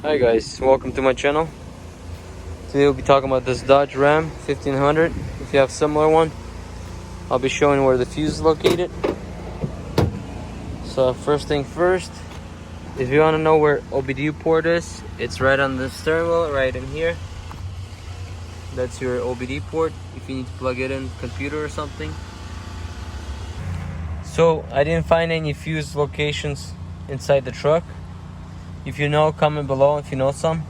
Hi guys, welcome to my channel. Today we'll be talking about this Dodge Ram 1500. If you have a similar one, I'll be showing where the fuse is located. So first thing first, if you want to know where OBD port is, it's right on the steering wheel, right in here. That's your OBD port if you need to plug it in computer or something. So I didn't find any fuse locations inside the truck. If you know, comment below if you know some.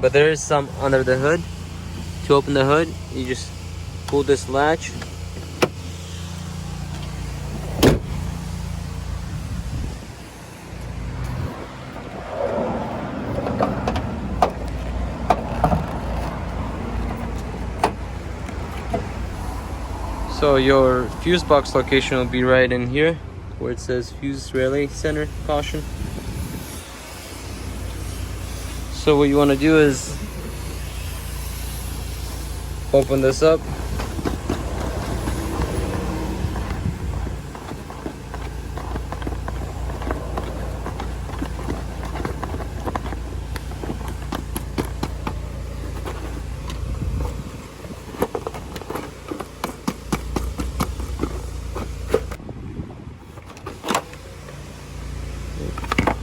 But there is some under the hood. To open the hood, you just pull this latch. So your fuse box location will be right in here, where it says fuse relay center caution. So what you want to do is open this up.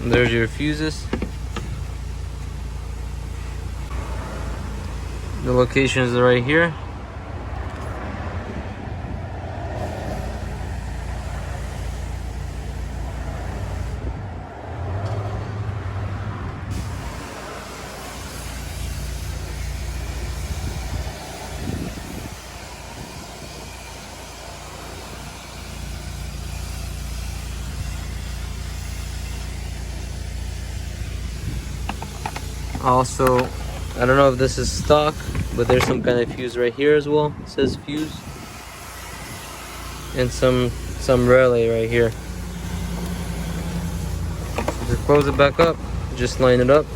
And there's your fuses. The location is right here. Also, I don't know if this is stock, but there's some kind of fuse right here as well. It says fuse. And some relay right here. Just close it back up, just line it up.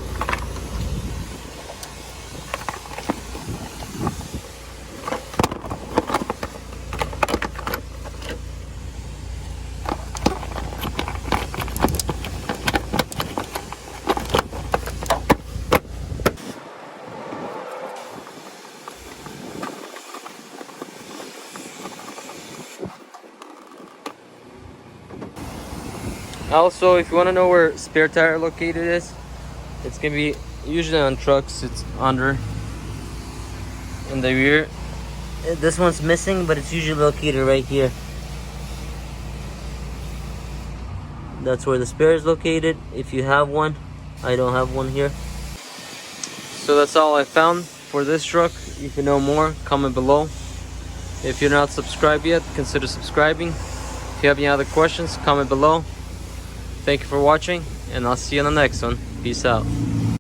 Also, if you want to know where spare tire located is, it's gonna be usually on trucks. It's under in the rear. This one's missing, but it's usually located right here. That's where the spare is located. If you have one, I don't have one here. So that's all I found for this truck. If you know more, comment below. If you're not subscribed yet, consider subscribing. If you have any other questions, comment below. Thank you for watching, and I'll see you on the next one. Peace out.